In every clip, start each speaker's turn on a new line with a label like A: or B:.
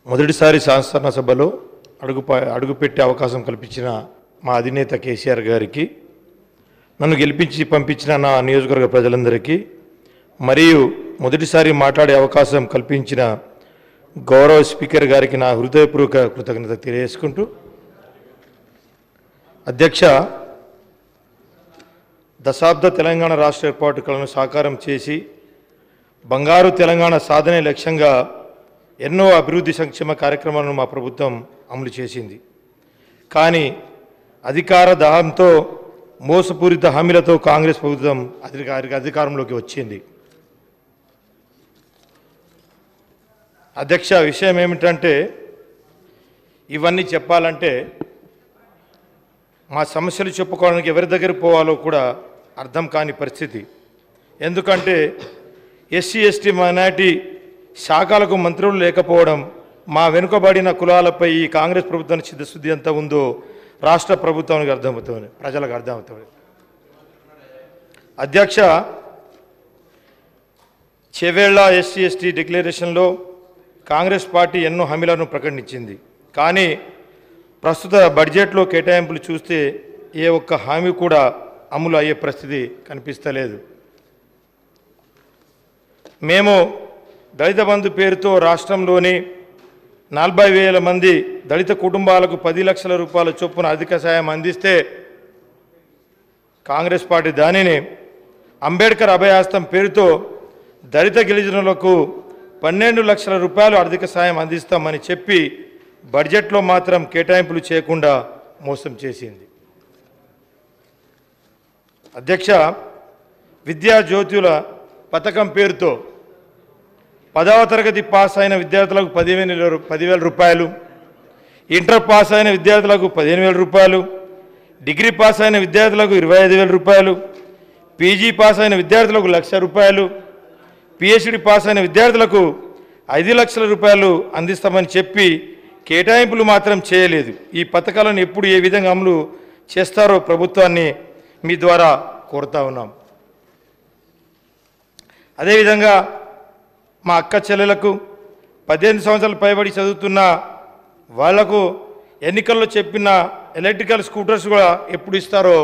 A: మొదటిసారి శాసనసభలో అడుగుపెట్టే అవకాశం కల్పించిన మా అధినేత కేసీఆర్ గారికి, నన్ను గెలిపించి పంపించిన నా నియోజకవర్గ ప్రజలందరికీ, మరియు మొదటిసారి మాట్లాడే అవకాశం కల్పించిన గౌరవ స్పీకర్ గారికి నా హృదయపూర్వక కృతజ్ఞత తెలియజేసుకుంటూ, అధ్యక్ష, దశాబ్ద తెలంగాణ రాష్ట్ర ఏర్పాటు కలను సాకారం చేసి బంగారు తెలంగాణ సాధనే లక్ష్యంగా ఎన్నో అభివృద్ధి సంక్షేమ కార్యక్రమాలను మా ప్రభుత్వం అమలు చేసింది. కానీ అధికార దాహంతో, మోసపూరిత హామీలతో కాంగ్రెస్ ప్రభుత్వం అధికారంలోకి వచ్చింది. అధ్యక్ష, విషయం ఏమిటంటే, ఇవన్నీ చెప్పాలంటే మా సమస్యలు చెప్పుకోవడానికి ఎవరి దగ్గర పోవాలో కూడా అర్థం కాని పరిస్థితి. ఎందుకంటే ఎస్సీ ఎస్టీ మైనారిటీ శాఖలకు మంత్రులు లేకపోవడం, మా వెనుకబడిన కులాలపై ఈ కాంగ్రెస్ ప్రభుత్వానికి చిత్తశుద్ధి ఎంత ఉందో రాష్ట్ర ప్రభుత్వానికి అర్థమవుతుంది, ప్రజలకు అర్థమవుతుంది. అధ్యక్ష, Chevella SC ST డిక్లరేషన్లో Congress party ఎన్నో హామీలను ప్రకటించింది. కానీ ప్రస్తుత బడ్జెట్లో కేటాయింపులు చూస్తే ఏ ఒక్క హామీ కూడా అమలు అయ్యే పరిస్థితి కనిపిస్తలేదు. మేము దళిత బంధు పేరుతో రాష్ట్రంలోని 40,000 మంది దళిత కుటుంబాలకు 10 లక్షల రూపాయల చొప్పున ఆర్థిక సాయం అందిస్తే, కాంగ్రెస్ పార్టీ దానిని అంబేద్కర్ అభయహస్తం పేరుతో దళిత గిరిజనులకు 12 లక్షల రూపాయలు ఆర్థిక సాయం అందిస్తామని చెప్పి బడ్జెట్లో మాత్రం కేటాయింపులు చేయకుండా మోసం చేసింది. అధ్యక్ష, విద్యా జ్యోతుల పథకం పేరుతో 10వ తరగతి పాస్ అయిన విద్యార్థులకు 10,000 రూపాయలు, ఇంటర్ పాస్ అయిన విద్యార్థులకు 15,000 రూపాయలు, డిగ్రీ పాస్ అయిన విద్యార్థులకు 25,000 రూపాయలు, పీజీ పాస్ అయిన విద్యార్థులకు 1,00,000 రూపాయలు, పిహెచ్డి పాస్ అయిన విద్యార్థులకు 5 లక్షల రూపాయలు అందిస్తామని చెప్పి కేటాయింపులు మాత్రం చేయలేదు. ఈ పథకాలను ఎప్పుడు ఏ విధంగా అమలు చేస్తారో ప్రభుత్వాన్ని మీ ద్వారా కోరుతా ఉన్నాం. అదేవిధంగా మా అక్క చెల్లెలకు 18 సంవత్సరాలు పైబడి చదువుతున్న వాళ్లకు ఎన్నికల్లో చెప్పిన ఎలక్ట్రికల్ స్కూటర్స్ కూడా ఎప్పుడు ఇస్తారో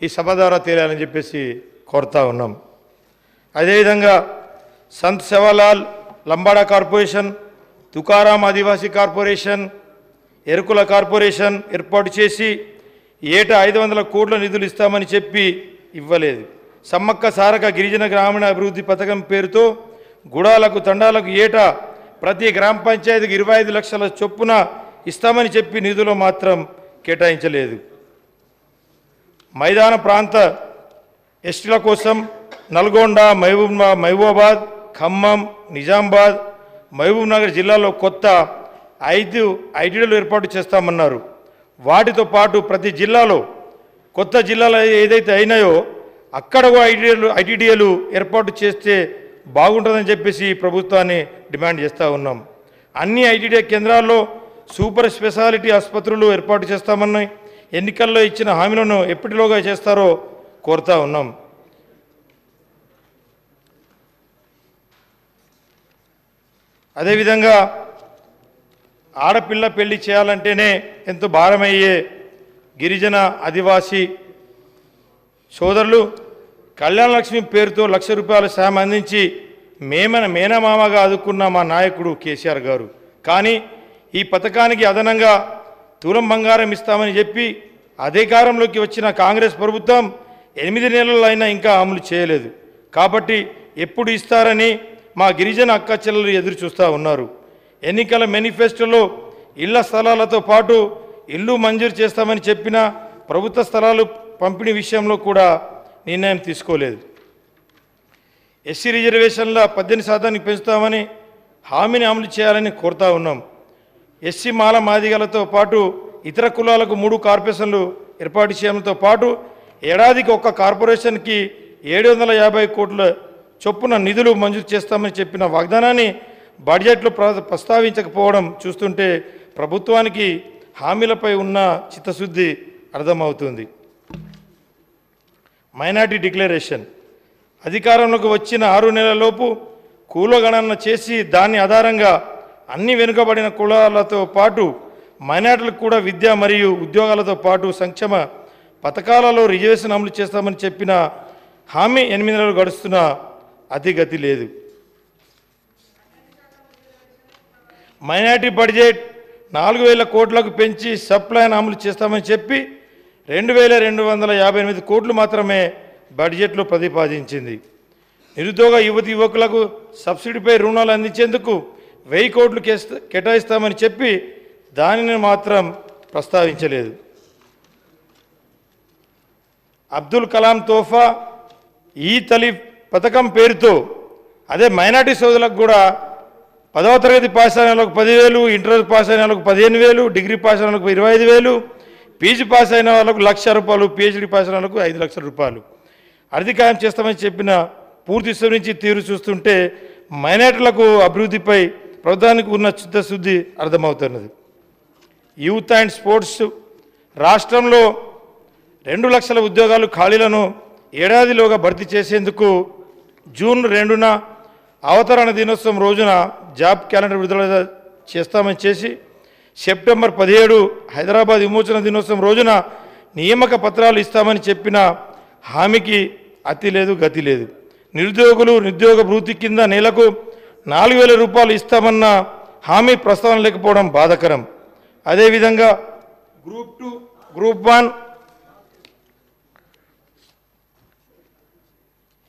A: ఈ సభ ద్వారా తేలాలని చెప్పేసి కోరుతా ఉన్నాం. అదేవిధంగా సంత్ సేవాలాల్ లంబాడా కార్పొరేషన్, తుకారాం ఆదివాసీ కార్పొరేషన్, ఎరుకుల కార్పొరేషన్ ఏర్పాటు చేసి ఏటా 500 కోట్ల నిధులు ఇస్తామని చెప్పి ఇవ్వలేదు. సమ్మక్క సారక గిరిజన గ్రామీణ అభివృద్ధి పథకం పేరుతో గుడాలకు తండాలకు ఏటా ప్రతి గ్రామ పంచాయతీకి 25 లక్షల చొప్పున ఇస్తామని చెప్పి నిధులు మాత్రం కేటాయించలేదు. మైదాన ప్రాంత ఎస్టీల కోసం నల్గొండ, మహబూబాబాద్, ఖమ్మం, నిజామాబాద్, మహబూబ్ నగర్ జిల్లాలో కొత్త 5 ఐటీడీలు ఏర్పాటు చేస్తామన్నారు. వాటితో పాటు ప్రతి జిల్లాలో కొత్త జిల్లాలు ఏదైతే అయినాయో అక్కడ ఐటీడీఏలు ఏర్పాటు చేస్తే బాగుంటుందని చెప్పేసి ప్రభుత్వాన్ని డిమాండ్ చేస్తూ ఉన్నాం. అన్ని ఐటీడీఏ కేంద్రాల్లో సూపర్ స్పెషాలిటీ ఆసుపత్రులు ఏర్పాటు చేస్తామని ఎన్నికల్లో ఇచ్చిన హామీలను ఎప్పటిలోగా చేస్తారో కోరుతా ఉన్నాం. అదేవిధంగా ఆడపిల్ల పెళ్లి చేయాలంటేనే ఎంతో భారమయ్యే గిరిజన ఆదివాసీ సోదరులు కళ్యాణ లక్ష్మి పేరుతో 1,00,000 రూపాయల సాయం అందించి మేనమామగా ఆదుకున్న మా నాయకుడు కేసీఆర్ గారు. కానీ ఈ పథకానికి అదనంగా తులం బంగారం ఇస్తామని చెప్పి అధికారంలోకి వచ్చిన కాంగ్రెస్ ప్రభుత్వం 8 నెలలు అయినా ఇంకా అమలు చేయలేదు. కాబట్టి ఎప్పుడు ఇస్తారని మా గిరిజన అక్క చెల్లెలు ఎదురు చూస్తూ ఉన్నారు. ఎన్నికల మేనిఫెస్టోలో ఇళ్ల స్థలాలతో పాటు ఇల్లు మంజూరు చేస్తామని చెప్పిన ప్రభుత్వ స్థలాలు పంపిణీ విషయంలో కూడా నిర్ణయం తీసుకోలేదు. ఎస్సీ రిజర్వేషన్ల 18% పెంచుతామని హామీని అమలు చేయాలని కోరుతా ఉన్నాం. ఎస్సీ మాల మాదిగలతో పాటు ఇతర కులాలకు 3 కార్పొరేషన్లు ఏర్పాటు చేయడంతో పాటు ఏడాదికి ఒక్క కార్పొరేషన్కి 750 కోట్ల చొప్పున నిధులు మంజూరు చేస్తామని చెప్పిన వాగ్దానాన్ని బడ్జెట్లో ప్రస్తావించకపోవడం చూస్తుంటే ప్రభుత్వానికి హామీలపై ఉన్న చిత్తశుద్ధి అర్థమవుతుంది. మైనారిటీ డిక్లరేషన్ అధికారంలోకి వచ్చిన 6 నెలలలోపు కులగణన చేసి దాని ఆధారంగా అన్ని వెనుకబడిన కులాలతో పాటు మైనార్టీలకు కూడా విద్య మరియు ఉద్యోగాలతో పాటు సంక్షేమ పథకాలలో రిజర్వేషన్ అమలు చేస్తామని చెప్పిన హామీ 8 నెలలు గడుస్తున్నా అతిగతి లేదు. మైనార్టీ బడ్జెట్ 4,000 కోట్లకు పెంచి సప్లైన్ అమలు చేస్తామని చెప్పి 2,258 కోట్లు మాత్రమే బడ్జెట్లో ప్రతిపాదించింది. నిరుద్యోగ యువకులకు సబ్సిడీపై రుణాలు అందించేందుకు 1000 కోట్లు కేటాయిస్తామని చెప్పి దానిని మాత్రం ప్రస్తావించలేదు. అబ్దుల్ కలాం తోఫా ఈ తలి పథకం పేరుతో అదే మైనార్టీ సోదరులకు కూడా 10వ తరగతి పాస్ అయిన వాళ్ళకు 10,000, ఇంటర్ పాస్ అయిన వాళ్ళకు 15,000, డిగ్రీ పాస్ అయిన వాళ్ళకు 25,000, పీజీ పాస్ అయిన వాళ్ళకు ₹1,00,000, పిహెచ్డీ పాస్ అయిన వాళ్ళకు ₹5,00,000 అధికారం చేస్తామని చెప్పిన పూర్తి నుంచి తీరు చూస్తుంటే మైనార్టీలకు అభివృద్ధిపై ప్రభుత్వానికి ఉన్న చిత్తశుద్ధి అర్థమవుతున్నది. యూత్ అండ్ స్పోర్ట్స్ రాష్ట్రంలో 2 లక్షల ఉద్యోగాలు ఖాళీలను ఏడాదిలోగా భర్తీ చేసేందుకు జూన్ 2న అవతరణ దినోత్సవం రోజున జాబ్ క్యాలెండర్ విడుదల చేస్తామని చేసి సెప్టెంబర్ 17 హైదరాబాద్ విమోచన దినోత్సవం రోజున నియామక పత్రాలు ఇస్తామని చెప్పిన హామీకి అతి లేదు గతి లేదు. నిరుద్యోగులు నిరుద్యోగ భృతి కింద నెలకు ₹4,000 ఇస్తామన్న హామీ ప్రస్తావన లేకపోవడం బాధాకరం. అదేవిధంగా గ్రూప్ 2, గ్రూప్ 1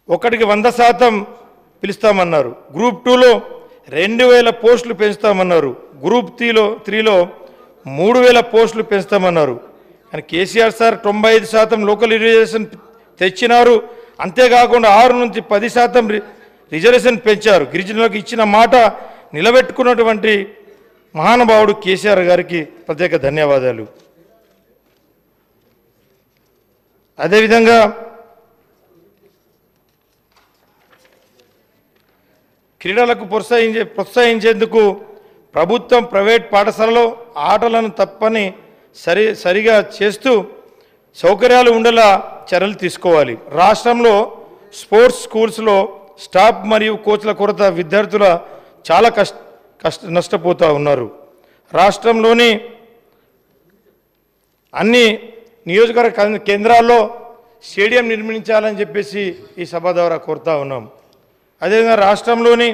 A: ఒకటికి 100% పిలుస్తామన్నారు. గ్రూప్ 2లో 2,000 పోస్టులు పెంచుతామన్నారు. గ్రూప్ 3లో 3,000 పోస్టులు పెంచుతామన్నారు. కానీ కేసీఆర్ సార్ 95% లోకల్ రిజర్వేషన్ తెచ్చినారు. అంతేకాకుండా 6 నుంచి 10% రిజర్వేషన్ పెంచారు. గిరిజనులకు ఇచ్చిన మాట నిలబెట్టుకున్నటువంటి మహానుభావుడు కేసీఆర్ గారికి ప్రత్యేక ధన్యవాదాలు. అదేవిధంగా క్రీడలకు ప్రోత్సహించేందుకు ప్రభుత్వం ప్రైవేట్ పాఠశాలలో ఆటలను తప్పని సరిగా చేస్తూ సౌకర్యాలు ఉండేలా చర్యలు తీసుకోవాలి. రాష్ట్రంలో స్పోర్ట్స్ స్కూల్స్లో స్టాఫ్ మరియు కోచ్ల కొరత విద్యార్థుల చాలా నష్టపోతూ ఉన్నారు. రాష్ట్రంలోని అన్ని నియోజకవర్గ కేంద్రాల్లో స్టేడియం నిర్మించాలని చెప్పేసి ఈ సభ ద్వారా కోరుతా ఉన్నాం. అదేవిధంగా రాష్ట్రంలోని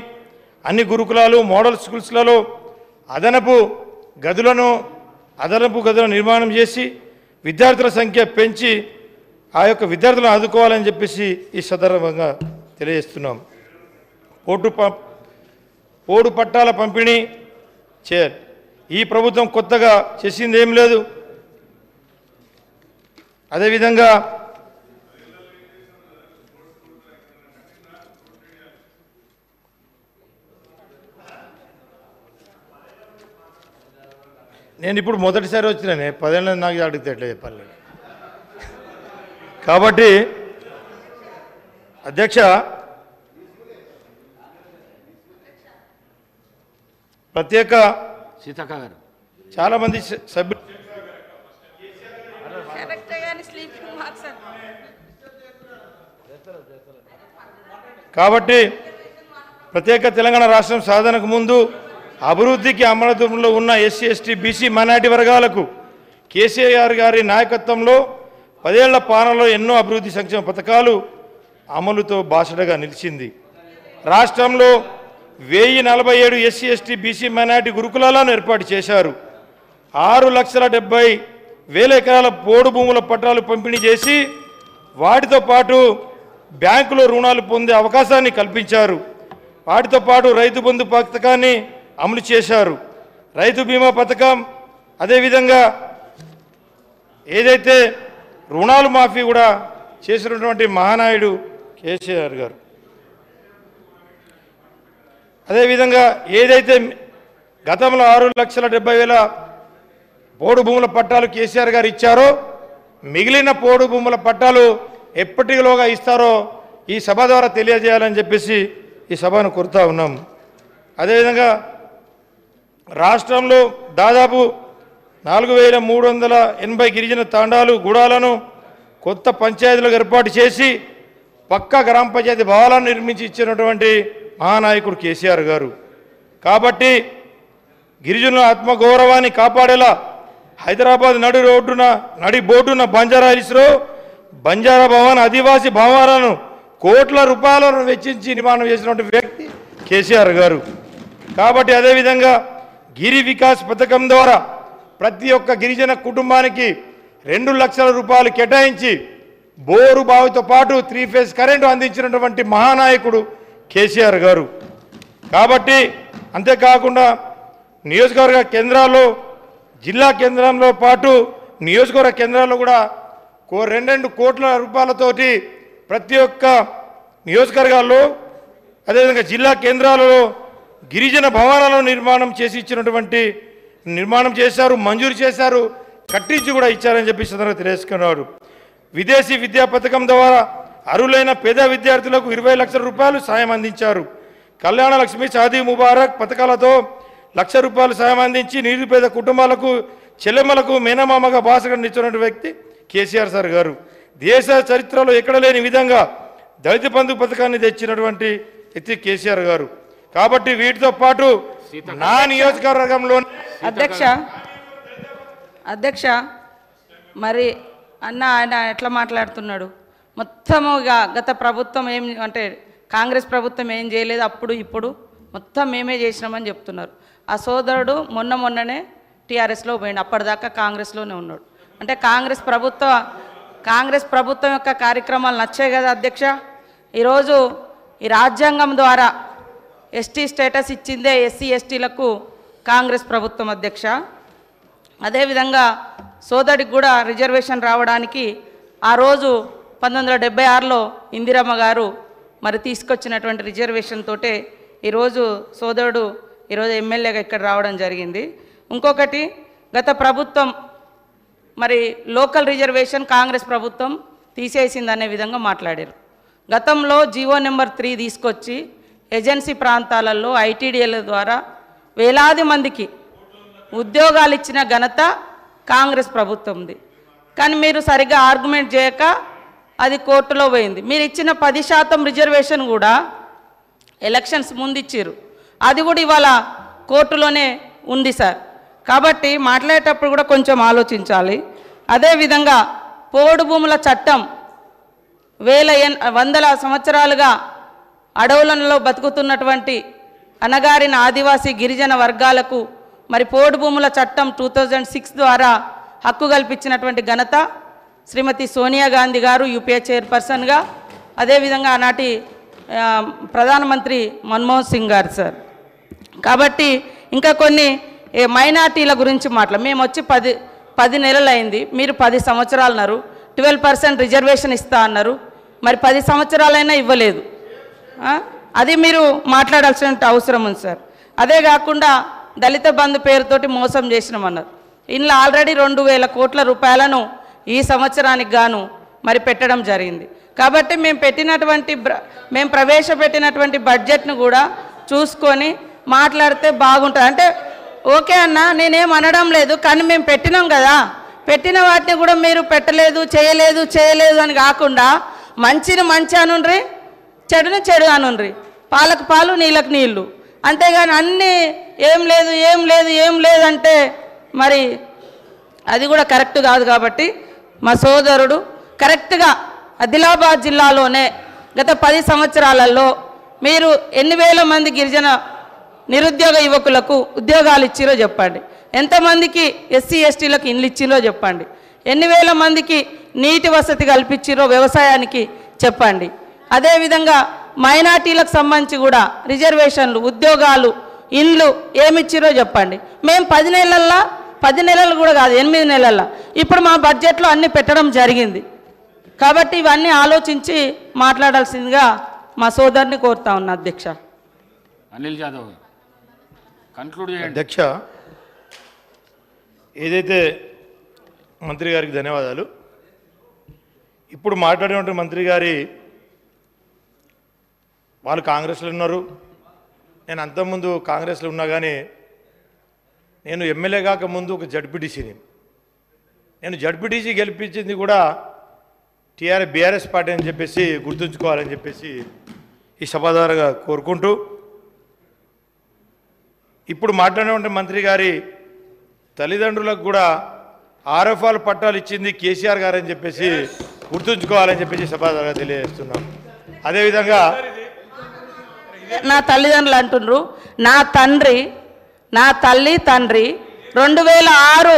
A: అన్ని గురుకులాలు మోడల్ స్కూల్స్లలో అదనపు గదులను నిర్మాణం చేసి విద్యార్థుల సంఖ్య పెంచి ఆ యొక్క విద్యార్థులను ఆదుకోవాలని చెప్పేసి ఈ సందర్భంగా తెలియజేస్తున్నాం. పోడు పట్టాల పంపిణీ చేయాలి. ఈ ప్రభుత్వం కొత్తగా చేసింది ఏం లేదు. అదేవిధంగా నేను ఇప్పుడు మొదటిసారి వచ్చినానే 10 ఏళ్ళ నాకు అడిగితే ఎట్లా చెప్పాలి. కాబట్టి అధ్యక్ష ప్రత్యేక
B: సీతక్క గారు
A: చాలామంది సభ్యులు కాబట్టి ప్రత్యేక తెలంగాణ రాష్ట్రం సాధనకు ముందు అభివృద్ధికి అమలులో ఉన్న ఎస్సీ ఎస్టీ బీసీ మైనారిటీ వర్గాలకు కేసీఆర్ గారి నాయకత్వంలో 10 ఏళ్ల పాలనలో ఎన్నో అభివృద్ధి సంక్షేమ పథకాలు అమలుతో బాసటగా నిలిచింది. రాష్ట్రంలో 1047 ఎస్సీ ఎస్టీ బీసీ మైనారిటీ గురుకులాలను ఏర్పాటు చేశారు. 6,70,000 ఎకరాల పోడు భూముల పట్టాలు పంపిణీ చేసి వాటితో పాటు బ్యాంకులో రుణాలు పొందే అవకాశాన్ని కల్పించారు. వాటితో పాటు రైతు బంధు పథకాన్ని అమలు చేశారు. రైతు బీమా పథకం, అదేవిధంగా ఏదైతే రుణాలు మాఫీ కూడా చేసినటువంటి మహానాయుడు కేసీఆర్ గారు. అదేవిధంగా ఏదైతే గతంలో 6,70,000 పోడు భూముల పట్టాలు కేసీఆర్ గారు ఇచ్చారో మిగిలిన పోడు భూముల పట్టాలు ఎప్పటిలోగా ఇస్తారో ఈ సభ ద్వారా తెలియజేయాలని చెప్పేసి ఈ సభను కోరుతా ఉన్నాం. అదేవిధంగా రాష్ట్రంలో దాదాపు 4,380 గిరిజన తాండాలు గూడాలను కొత్త పంచాయతీలకు ఏర్పాటు చేసి పక్కా గ్రామ పంచాయతీ భవనాలను నిర్మించి ఇచ్చినటువంటి మహానాయకుడు కేసీఆర్ గారు. కాబట్టి గిరిజనుల ఆత్మగౌరవాన్ని కాపాడేలా హైదరాబాద్ నడి బోర్డున బంజారా హిల్స్లో బంజారా భవన్ ఆదివాసీ భవనాలను కోట్ల రూపాయలను వెచ్చించి నిర్మాణం చేసినటువంటి వ్యక్తి కేసీఆర్ గారు. కాబట్టి అదేవిధంగా గిరి వికాస్ పథకం ద్వారా ప్రతి ఒక్క గిరిజన కుటుంబానికి 2 లక్షల రూపాయలు కేటాయించి బోరు బావితో పాటు 3 ఫేజ్ కరెంటు అందించినటువంటి మహానాయకుడు కేసీఆర్ గారు. కాబట్టి అంతేకాకుండా నియోజకవర్గ కేంద్రాల్లో జిల్లా కేంద్రంలో పాటు నియోజకవర్గ కేంద్రాల్లో కూడా 2 కోట్ల రూపాయలతోటి ప్రతి ఒక్క నియోజకవర్గాల్లో అదేవిధంగా జిల్లా కేంద్రాలలో గిరిజన భవనాలను నిర్మాణం చేశారు, మంజూరు చేశారు, కట్టించి కూడా ఇచ్చారని చెప్పి సందర్భంగా తెలియజేసుకున్నారు. విదేశీ విద్యా పథకం ద్వారా అర్హులైన పేద విద్యార్థులకు 20 లక్షల రూపాయలు సాయం అందించారు. కళ్యాణ లక్ష్మి, షాదీ ముబారక్ పథకాలతో 1 లక్ష రూపాయలు సాయం అందించి నిరుపేద కుటుంబాలకు చెల్లెమ్మలకు మేనమామగా బాసగా నిలిచినటువంటి వ్యక్తి కేసీఆర్ సార్ గారు. దేశ చరిత్రలో ఎక్కడ లేని విధంగా దళిత బంధు పథకాన్ని తెచ్చినటువంటి వ్యక్తి కేసీఆర్ గారు. కాబట్టి వీటితో పాటు నా నియోజకవర్గంలో
B: అధ్యక్ష మరి ఆయన ఎట్లా మాట్లాడుతున్నాడు? మొత్తముగా గత ప్రభుత్వం అంటే కాంగ్రెస్ ప్రభుత్వం ఏం చేయలేదు, అప్పుడు ఇప్పుడు మొత్తం మేమే చేసినామని చెప్తున్నారు. ఆ సోదరుడు మొన్ననే టీఆర్ఎస్లో పోయిండు, అప్పటిదాకా కాంగ్రెస్లోనే ఉన్నాడు. అంటే కాంగ్రెస్ ప్రభుత్వం యొక్క కార్యక్రమాలు నచ్చాయి కదా అధ్యక్ష. ఈరోజు ఈ రాజ్యాంగం ద్వారా ఎస్టీ స్టేటస్ ఇచ్చిందే ఎస్సీ ఎస్టీలకు కాంగ్రెస్ ప్రభుత్వం అధ్యక్ష. అదేవిధంగా సోదరుడికి కూడా రిజర్వేషన్ రావడానికి ఆ రోజు 1976లో ఇందిరమ్మ గారు మరి తీసుకొచ్చినటువంటి రిజర్వేషన్ తోటే ఈరోజు సోదరుడు ఈరోజు ఎమ్మెల్యేగా ఇక్కడ రావడం జరిగింది. ఇంకొకటి గత ప్రభుత్వం మరి లోకల్ రిజర్వేషన్ కాంగ్రెస్ ప్రభుత్వం తీసేసిందనే విధంగా మాట్లాడారు. గతంలో జీవో నెంబర్ 3 తీసుకొచ్చి ఏజెన్సీ ప్రాంతాలలో ఐటీడీఏల ద్వారా వేలాది మందికి ఉద్యోగాలు ఇచ్చిన ఘనత కాంగ్రెస్ ప్రభుత్వంది. కానీ మీరు సరిగ్గా ఆర్గ్యుమెంట్ చేయక అది కోర్టులో పోయింది. మీరు ఇచ్చిన 10% రిజర్వేషన్ కూడా ఎలక్షన్స్ ముందు ఇచ్చారు, అది కూడా ఇవాళ కోర్టులోనే ఉంది సార్. కాబట్టి మాట్లాడేటప్పుడు కూడా కొంచెం ఆలోచించాలి. అదేవిధంగా పోడు భూముల చట్టం వందల సంవత్సరాలుగా అడవులలో బతుకుతున్నటువంటి అణగారిన ఆదివాసీ గిరిజన వర్గాలకు మరి పోడు భూముల చట్టం 2006 ద్వారా హక్కు కల్పించినటువంటి ఘనత శ్రీమతి సోనియా గాంధీ గారు యూపీఏ చైర్పర్సన్గా, అదేవిధంగా ఆనాటి ప్రధానమంత్రి మన్మోహన్ సింగ్ గారు సార్. కాబట్టి ఇంకా కొన్ని మైనార్టీల గురించి మేము వచ్చి 10 నెలలు అయింది, మీరు 10 సంవత్సరాలు అన్నారు. 12% రిజర్వేషన్ ఇస్తా అన్నారు, మరి 10 సంవత్సరాలైనా ఇవ్వలేదు. అది మీరు మాట్లాడాల్సిన అవసరం ఉంది సార్. అదే కాకుండా దళిత బంధు పేరుతోటి మోసం చేసినామన్నారు. ఇందులో ఆల్రెడీ 2000 కోట్ల రూపాయలను ఈ సంవత్సరానికి గాను మరి పెట్టడం జరిగింది. కాబట్టి మేము ప్రవేశపెట్టినటువంటి బడ్జెట్ను కూడా చూసుకొని మాట్లాడితే బాగుంటుంది. అంటే ఓకే అన్న, నేనేం అనడం లేదు, కానీ మేము పెట్టినాం కదా, పెట్టిన వాటిని కూడా మీరు పెట్టలేదు, చేయలేదు అని కాకుండా మంచిని మంచి అనుండ్రి, చెడుని చెడు అనుండ్రి, పాలకు పాలు నీళ్ళకు నీళ్ళు, అంతేగాని అన్నీ ఏం లేదు అంటే మరి అది కూడా కరెక్ట్ కాదు. కాబట్టి మా సోదరుడు కరెక్ట్గా ఆదిలాబాద్ జిల్లాలోనే గత 10 సంవత్సరాలలో మీరు ఎన్ని వేల మంది గిరిజన నిరుద్యోగ యువకులకు ఉద్యోగాలు ఇచ్చిరో చెప్పండి, ఎంతమందికి ఎస్సీ ఎస్టీలకు ఇండ్లు ఇచ్చిరో చెప్పండి, ఎన్ని వేల మందికి నీటి వసతి కల్పించిరో వ్యవసాయానికి చెప్పండి. అదేవిధంగా మైనార్టీలకు సంబంధించి కూడా రిజర్వేషన్లు, ఉద్యోగాలు, ఇండ్లు ఏమిచ్చిరో చెప్పండి. మేము 10 నెలలు కూడా కాదు, 8 నెలల ఇప్పుడు మా బడ్జెట్లో అన్నీ పెట్టడం జరిగింది. కాబట్టి ఇవన్నీ ఆలోచించి మాట్లాడాల్సిందిగా మా సోదరుని కోరుతా ఉన్నా అధ్యక్ష.
C: అనిల్ జాదవ్ కన్క్లూడ్ చేయండి.
A: అధ్యక్ష, ఏదైతే మంత్రి గారికి ధన్యవాదాలు. ఇప్పుడు మాట్లాడినటువంటి మంత్రి గారి వాళ్ళు కాంగ్రెస్లో ఉన్నారు, నేను అంతకుముందు కాంగ్రెస్లో ఉన్నా, కానీ నేను ఎమ్మెల్యే కాకముందు ఒక జడ్పీటీసీని. నేను జడ్పీటీసీ గెలిపించింది కూడా బీఆర్ఎస్ పార్టీ అని చెప్పేసి గుర్తుంచుకోవాలని చెప్పేసి ఈ సభ ద్వారా కోరుకుంటూ, ఇప్పుడు మాట్లాడినటువంటి మంత్రి గారి తల్లిదండ్రులకు కూడా ఆర్ఎఫ్ఆర్ పట్టాలు ఇచ్చింది కేసీఆర్ గారు అని చెప్పేసి గుర్తుంచుకోవాలని చెప్పేసి సభాగా తెలియజేస్తున్నాం. అదేవిధంగా
B: నా తల్లిదండ్రులు అంటుండ్రు, నా తండ్రి, నా తల్లి తండ్రి 2006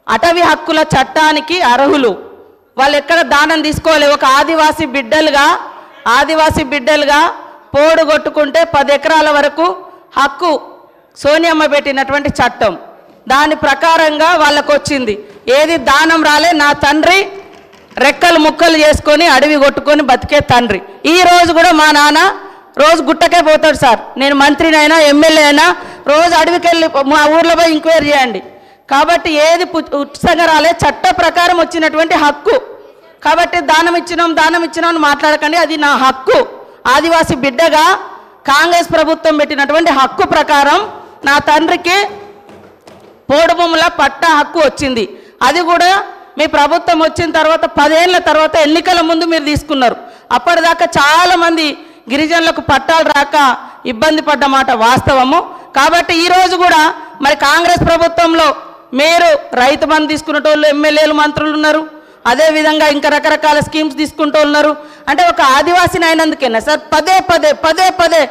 B: అటవీ హక్కుల చట్టానికి అర్హులు. వాళ్ళు ఎక్కడ దానం తీసుకోవాలి. ఒక ఆదివాసీ బిడ్డలుగా పోడు కొట్టుకుంటే 10 ఎకరాల వరకు హక్కు సోనియమ్మ పెట్టినటువంటి చట్టం, దాని ప్రకారంగా వాళ్ళకు వచ్చింది. ఏది దానం రాలే. నా తండ్రి రెక్కలు ముక్కలు చేసుకొని అడవి కొట్టుకొని బతికే తండ్రి. ఈ రోజు కూడా మా నాన్న రోజు గుట్టకే పోతాడు సార్. నేను మంత్రినైనా ఎమ్మెల్యే అయినా రోజు అడవికి వెళ్ళి మా ఊర్లో పోయి ఎంక్వైరీ చేయండి. కాబట్టి ఏది ఉచితంగా రాలే, చట్ట ప్రకారం వచ్చినటువంటి హక్కు. కాబట్టి దానం ఇచ్చినాం అని మాట్లాడకండి. అది నా హక్కు. ఆదివాసీ బిడ్డగా కాంగ్రెస్ ప్రభుత్వం పెట్టినటువంటి హక్కు ప్రకారం నా తండ్రికి పోడు భూముల పట్టా హక్కు వచ్చింది. అది కూడా మీ ప్రభుత్వం వచ్చిన తర్వాత 10 ఏళ్ల తర్వాత ఎన్నికల ముందు మీరు తీసుకున్నారు. అప్పటిదాకా చాలామంది గిరిజనులకు పట్టాలు రాక ఇబ్బంది పడ్డమాట వాస్తవము. కాబట్టి ఈరోజు కూడా మరి కాంగ్రెస్ ప్రభుత్వంలో మీరు రైతు బంధు తీసుకునేటోళ్ళు, ఎమ్మెల్యేలు, మంత్రులు ఉన్నారు. అదేవిధంగా ఇంకా రకరకాల స్కీమ్స్ తీసుకుంటూ ఉన్నారు. అంటే ఒక ఆదివాసిని అయినందుకేనా సార్ పదే పదే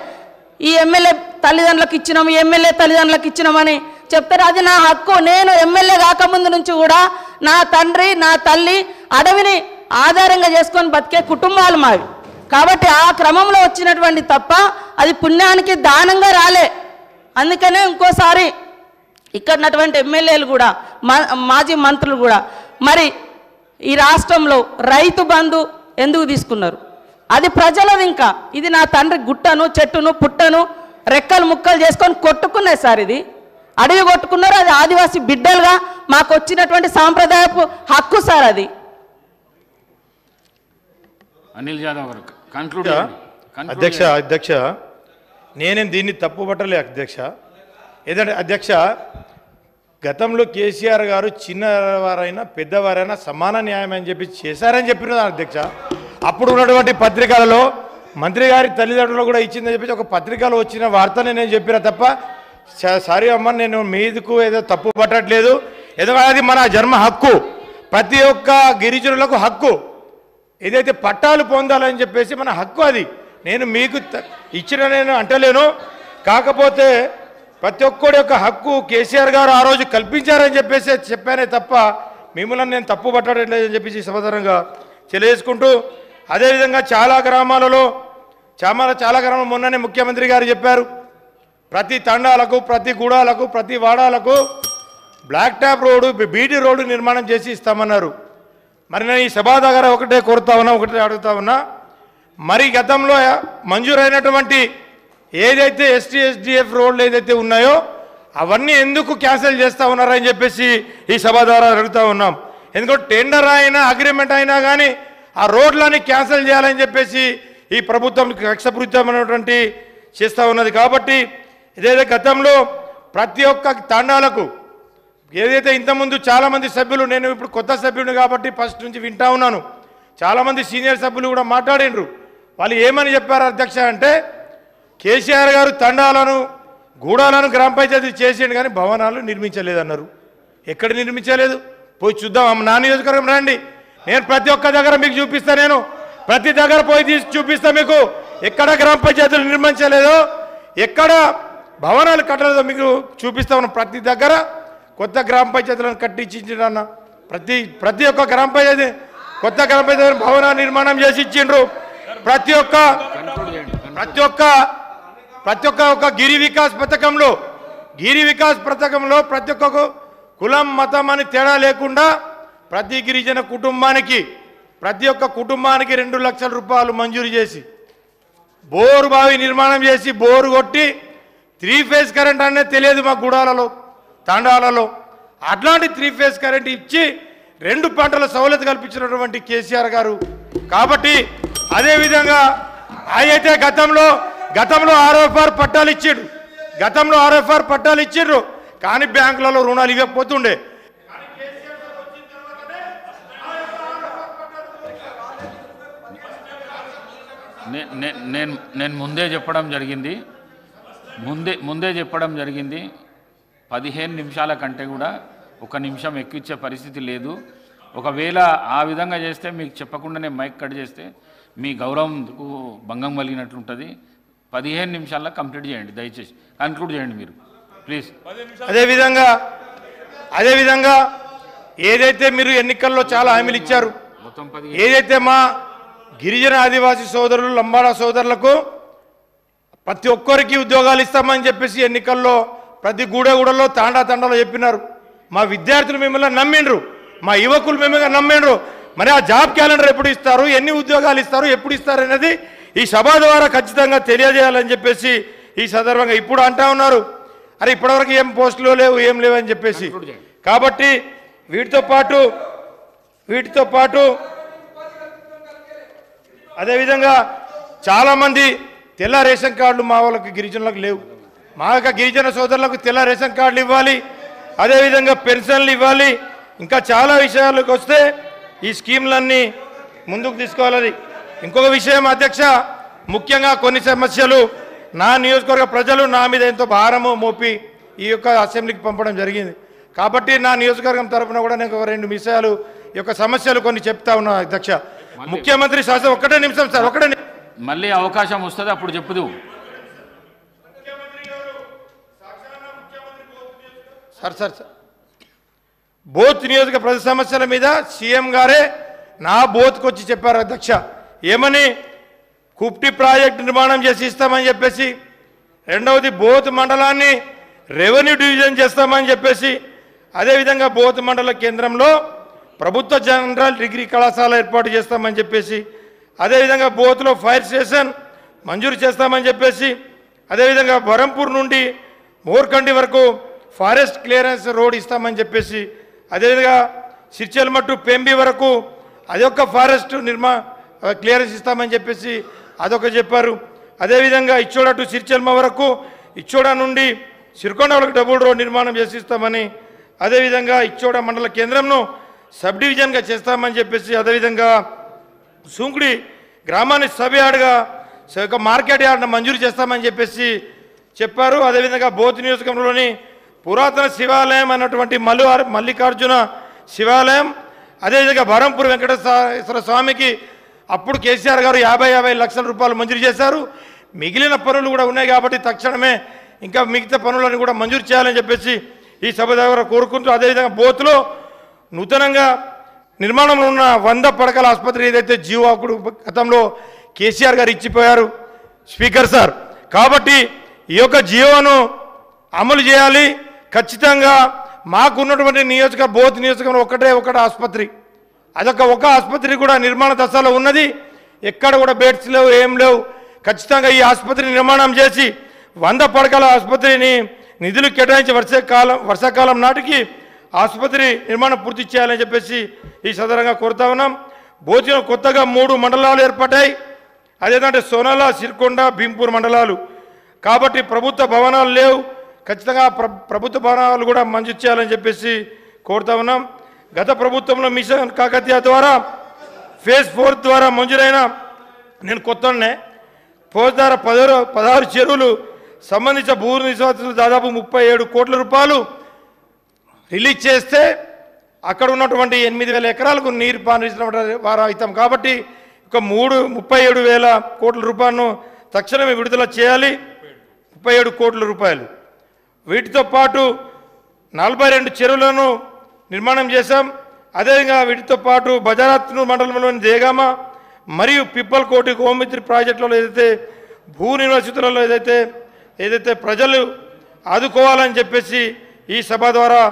B: ఈ ఎమ్మెల్యే తల్లిదండ్రులకు ఇచ్చినాం, ఎమ్మెల్యే తల్లిదండ్రులకు ఇచ్చినామని చెప్తారు. అది నా హక్కు. నేను ఎమ్మెల్యే కాకముందు నుంచి కూడా నా తండ్రి, నా తల్లి అడవిని ఆధారంగా చేసుకొని బతికే కుటుంబాలు మావి. కాబట్టి ఆ క్రమంలో వచ్చినటువంటి తప్ప అది పుణ్యానికి దానంగా రాలే. అందుకనే ఇంకోసారి ఇక్కడటువంటి ఎమ్మెల్యేలు కూడా మాజీ మంత్రులు కూడా మరి ఈ రాష్ట్రంలో రైతు బంధు ఎందుకు తీసుకున్నారు? అది ప్రజలది. ఇంకా ఇది నా తండ్రి గుట్టను, చెట్టును, పుట్టను రెక్కలు ముక్కలు చేసుకొని కొట్టుకునే సార్. ఇది అడవి కొట్టుకున్నారు. అది ఆదివాసీ బిడ్డలుగా మాకు వచ్చినటువంటి సాంప్రదాయపు హక్కు సార్. అది
C: అనిల్ యాదవ్ గారు
A: అధ్యక్ష నేనేం దీన్ని తప్పు పట్టలే అధ్యక్ష. ఏదంటే అధ్యక్ష, గతంలో కేసీఆర్ గారు చిన్నవారైనా పెద్దవారైనా సమాన న్యాయం అని చెప్పి చేశారని చెప్పిన అధ్యక్ష. అప్పుడు ఉన్నటువంటి పత్రికలలో మంత్రి గారి తల్లిదండ్రులు కూడా ఇచ్చిందని చెప్పి ఒక పత్రికలో వచ్చిన వార్తని నేను చెప్పిన తప్ప సారీ అమ్మ, నేను మీదకు ఏదో తప్పు పట్టట్లేదు. ఎందుకంటే అది మన జన్మ హక్కు, ప్రతి ఒక్క గిరిజనులకు హక్కు. ఏదైతే పట్టాలు పొందాలని చెప్పేసి మన హక్కు. అది నేను మీకు ఇచ్చిన నేను అంటలేను. కాకపోతే ప్రతి ఒక్కడి యొక్క హక్కు కేసీఆర్ గారు ఆ రోజు కల్పించారని చెప్పేసి చెప్పానే తప్ప మిమ్మల్ని నేను తప్పు పట్టట్లేదని చెప్పేసి సమాధానంగా తెలియజేసుకుంటూ, అదేవిధంగా చాలా గ్రామాలలో మొన్ననే ముఖ్యమంత్రి గారు చెప్పారు, ప్రతి తండాలకు, ప్రతి గూడాలకు, ప్రతి వాడాలకు black top road, BT road నిర్మాణం చేసి ఇస్తామన్నారు. మరి నేను ఈ సభా దగ్గర ఒకటే అడుగుతా ఉన్నా, మరి గతంలో మంజూరైనటువంటి ఏదైతే ఎస్టీఎస్డిఎఫ్ రోడ్లు ఏదైతే ఉన్నాయో అవన్నీ ఎందుకు క్యాన్సిల్ చేస్తూ ఉన్నారని చెప్పేసి ఈ సభ ద్వారా అడుగుతూ ఉన్నాం. ఎందుకంటే టెండర్ అయినా అగ్రిమెంట్ అయినా కానీ ఆ రోడ్లని క్యాన్సిల్ చేయాలని చెప్పేసి ఈ ప్రభుత్వం కక్షపూరితమైనటువంటి చేస్తూ ఉన్నది. కాబట్టి ఇదైతే గతంలో ప్రతి ఒక్క తాండాలకు ఏదైతే ఇంతకుముందు చాలామంది సభ్యులు, నేను ఇప్పుడు కొత్త సభ్యుడిని కాబట్టి ఫస్ట్ నుంచి వింటా ఉన్నాను, చాలామంది సీనియర్ సభ్యులు కూడా మాట్లాడినరు. వాళ్ళు ఏమని చెప్పారు అధ్యక్ష అంటే, కేసీఆర్ గారు తండాలను, గూడాలను గ్రామ పంచాయతీ చేసేయండి కానీ భవనాలు నిర్మించలేదన్నారు. ఎక్కడ నిర్మించలేదు? పోయి చూద్దాం. నా నియోజకవర్గం రండి, నేను ప్రతి ఒక్క దగ్గర మీకు చూపిస్తా. నేను ప్రతి దగ్గర పోయి చూపిస్తా మీకు. ఎక్కడ గ్రామ పంచాయతీలు నిర్మించలేదో, ఎక్కడ భవనాలు కట్టలేదో మీకు చూపిస్తా ఉన్నాం. ప్రతి దగ్గర కొత్త గ్రామ పంచాయతీలను కట్టించిండ్రన్న. ప్రతి ఒక్క గ్రామ పంచాయతీ కొత్త గ్రామ పంచాయతీ భవన నిర్మాణం చేసి ఇచ్చిండ్రు. ప్రతి ఒక్క గిరి వికాస్ పథకంలో ప్రతి ఒక్క కులం, మతం అని తేడా లేకుండా ప్రతి గిరిజన కుటుంబానికి, ప్రతి ఒక్క కుటుంబానికి 2 లక్షల రూపాయలు మంజూరు చేసి బోరు బావి నిర్మాణం చేసి బోరు కొట్టి 3 ఫేజ్ కరెంట్ అనేది తెలియదు మా గూడాలలో, తాండాలలో. అట్లాంటి 3 ఫేజ్ కరెంట్ ఇచ్చి 2 పంటల సౌలత కల్పించినటువంటి కేసీఆర్ గారు. కాబట్టి అదేవిధంగా అయితే గతంలో ఆర్ఎఫ్ఆర్ పట్టాలు ఇచ్చిండ్రు కానీ బ్యాంకులలో రుణాలు ఇవ్వకపోతుండే.
C: నేను ముందే చెప్పడం జరిగింది, ముందే చెప్పడం జరిగింది. 15 నిమిషాల కంటే కూడా 1 నిమిషం ఎక్కించే పరిస్థితి లేదు. ఒకవేళ ఆ విధంగా చేస్తే మీకు చెప్పకుండానే మైక్ కట్ చేస్తే మీ గౌరవంకు భంగం కలిగినట్లుంటుంది. 15 నిమిషాల్లో కంప్లీట్ చేయండి, దయచేసి కన్క్లూడ్ చేయండి మీరు ప్లీజ్.
A: అదేవిధంగా ఏదైతే మీరు ఎన్నికల్లో చాలా హామీలు ఇచ్చారు, ఏదైతే మా గిరిజన ఆదివాసీ సోదరులు లంబాడా సోదరులకు ప్రతి ఒక్కరికి ఉద్యోగాలు ఇస్తామని చెప్పేసి ఎన్నికల్లో ప్రతి గూడెగూడలో తాండాలో చెప్పినారు. మా విద్యార్థులు మిమ్మల్ని నమ్మిండ్రు, మా యువకులు మిమ్మల్ని నమ్మిండ్రు. మరి ఆ జాబ్ క్యాలెండర్ ఎప్పుడు ఇస్తారు, ఎన్ని ఉద్యోగాలు ఇస్తారు, ఎప్పుడు ఇస్తారు అనేది ఈ సభ ద్వారా ఖచ్చితంగా తెలియజేయాలని చెప్పేసి ఈ సందర్భంగా ఇప్పుడు అంటా ఉన్నారు. అరే ఇప్పటివరకు ఏం పోస్టులు లేవు, ఏం లేవు అని చెప్పేసి. కాబట్టి వీటితో పాటు అదేవిధంగా చాలామంది తెల్ల రేషన్ కార్డులు మా వాళ్ళకి గిరిజనులకు లేవు. మా యొక్క గిరిజన సోదరులకు తెల్ల రేషన్ కార్డులు ఇవ్వాలి, అదేవిధంగా పెన్షన్లు ఇవ్వాలి. ఇంకా చాలా విషయాలకు వస్తే ఈ స్కీమ్లన్నీ ముందుకు తీసుకోవాలని. ఇంకొక విషయం అధ్యక్ష, ముఖ్యంగా కొన్ని సమస్యలు నా నియోజకవర్గ ప్రజలు నా మీద ఎంతో భారము మోపి ఈ యొక్క అసెంబ్లీకి పంపడం జరిగింది. కాబట్టి నా నియోజకవర్గం తరఫున కూడా నేను 2 విషయాలు ఈ యొక్క సమస్యలు కొన్ని చెప్తా ఉన్నా అధ్యక్ష. ముఖ్యమంత్రి శాసనం 1 నిమిషం సార్, 1
C: మళ్ళీ అవకాశం వస్తుంది అప్పుడు చెప్పుదు
A: సార్. బోత్ నియోజక ప్రజల సమస్యల మీద సీఎం గారే నా బోత్కి వచ్చి చెప్పారు అధ్యక్ష. ఏమని? కుప్టి ప్రాజెక్టు నిర్మాణం చేసి ఇస్తామని చెప్పేసి, రెండవది బోత్ మండలాన్ని రెవెన్యూ డివిజన్ చేస్తామని చెప్పేసి, అదేవిధంగా బోత్ మండల కేంద్రంలో ప్రభుత్వ జనరల్ డిగ్రీ కళాశాల ఏర్పాటు చేస్తామని చెప్పేసి, అదేవిధంగా బోత్లో ఫైర్ స్టేషన్ మంజూరు చేస్తామని చెప్పేసి, అదేవిధంగా బరంపూర్ నుండి మోర్కండి వరకు ఫారెస్ట్ క్లియరెన్స్ రోడ్ ఇస్తామని చెప్పేసి, అదేవిధంగా సిర్చల్ మట్టు పెంబి వరకు అదొక ఫారెస్ట్ క్లియరెన్స్ ఇస్తామని చెప్పేసి అదొక చెప్పారు. అదేవిధంగా ఇచ్చోడ టు సిర్చల్మ వరకు, ఇచ్చోడ నుండి సిరికొండ వరకు డబుల్ రోడ్ నిర్మాణం చేసి ఇస్తామని, అదేవిధంగా ఇచ్చోడ మండల కేంద్రంను సబ్ డివిజన్గా చేస్తామని చెప్పేసి, అదేవిధంగా సుంకుడి గ్రామాన్ని సబ్ యార్డ్గా ఒక మార్కెట్ యార్డ్ను మంజూరు చేస్తామని చెప్పేసి చెప్పారు. అదేవిధంగా బోత్ నియోజకవర్గంలోని పురాతన శివాలయం అన్నటువంటి మల్లికార్జున శివాలయం, అదేవిధంగా బరంపూర్ వెంకటేశ్వర స్వామికి అప్పుడు కేసీఆర్ గారు 50 లక్షల రూపాయలు మంజూరు చేశారు. మిగిలిన పనులు కూడా ఉన్నాయి కాబట్టి తక్షణమే ఇంకా మిగతా పనులను కూడా మంజూరు చేయాలని చెప్పేసి ఈ సభ దగ్గర కోరుకుంటూ, అదేవిధంగా బోత్లో నూతనంగా నిర్మాణంలో ఉన్న 100 పడకల ఆసుపత్రి ఏదైతే జీవాకుడు గతంలో కేసీఆర్ గారు ఇచ్చిపోయారు స్పీకర్ సార్. కాబట్టి ఈ యొక్క జీవోను అమలు చేయాలి ఖచ్చితంగా. మాకున్నటువంటి బోత్ నియోజకవర్గంలో ఒకటే ఆసుపత్రి, అదొక ఆసుపత్రి కూడా నిర్మాణ దశలో ఉన్నది. ఎక్కడ కూడా బెడ్స్ లేవు, ఏం లేవు. ఖచ్చితంగా ఈ ఆసుపత్రి నిర్మాణం చేసి 100 పడకల ఆసుపత్రిని నిధులు కేటాయించి వర్షాకాలం నాటికి ఆసుపత్రి నిర్మాణం పూర్తి చేయాలని చెప్పేసి ఈ సందర్భంగా కోరుతా ఉన్నాం. బోధిలో కొత్తగా 3 మండలాలు ఏర్పడ్డాయి. అదేంటంటే సోనాల, సిరికొండ, భీంపూర్ మండలాలు. కాబట్టి ప్రభుత్వ భవనాలు లేవు, ఖచ్చితంగా ప్రభుత్వ భవనాలు కూడా మంజూరు చేయాలని చెప్పేసి కోరుతా ఉన్నాం. గత ప్రభుత్వంలో మిషన్ కాకతీయ ద్వారా ఫేజ్ 4 ద్వారా మంజూరైన, నేను కొత్తనే ఫోజ్ ద్వారా 16 చెరువులు సంబంధించిన భూ నివాసులు దాదాపు 37 కోట్ల రూపాయలు రిలీజ్ చేస్తే అక్కడ ఉన్నటువంటి 8,000 ఎకరాలకు నీరు పారించిన వారు అవుతాం. కాబట్టి ఒక 37,000 కోట్ల రూపాయలను తక్షణమే విడుదల చేయాలి. 37 కోట్ల రూపాయలు. వీటితో పాటు 42 చెరువులను నిర్మాణం చేశాం. అదేవిధంగా వీటితో పాటు బజారత్నూర్ మండలంలోని దేగామ మరియు పిప్పల్కోటి గోమిత్రి ప్రాజెక్టులలో ఏదైతే భూ నిర్వసితులలో ఏదైతే ప్రజలు ఆదుకోవాలని చెప్పేసి ఈ సభ ద్వారా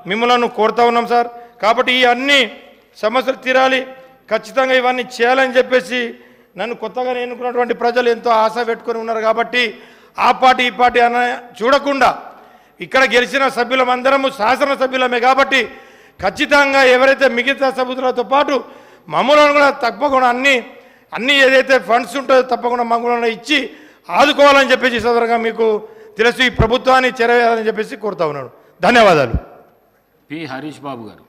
A: మిమ్మల్ని కోరుతా ఉన్నాం సార్. కాబట్టి ఈ అన్ని సమస్యలు తీరాలి, ఖచ్చితంగా ఇవన్నీ చేయాలని చెప్పేసి నన్ను కొత్తగా ఎన్నుకున్నటువంటి ప్రజలు ఎంతో ఆశ పెట్టుకొని ఉన్నారు. కాబట్టి ఆ పార్టీ ఈ పార్టీ అన్న చూడకుండా ఇక్కడ గెలిచిన సభ్యులమందరము శాసనసభ్యులమే. కాబట్టి ఖచ్చితంగా ఎవరైతే మిగతా సభ్యులతో పాటు మమ్మల్ని కూడా తప్పకుండా అన్ని ఏదైతే ఫండ్స్ ఉంటుందో తప్పకుండా మమ్మల్ని ఇచ్చి ఆదుకోవాలని చెప్పేసి సదరంగా మీకు తెలుసు. ఈ ప్రభుత్వాన్ని చేరవేయాలని చెప్పేసి కోరుతా ఉన్నాను. ధన్యవాదాలు.
C: పి హరీష్ బాబు గారు.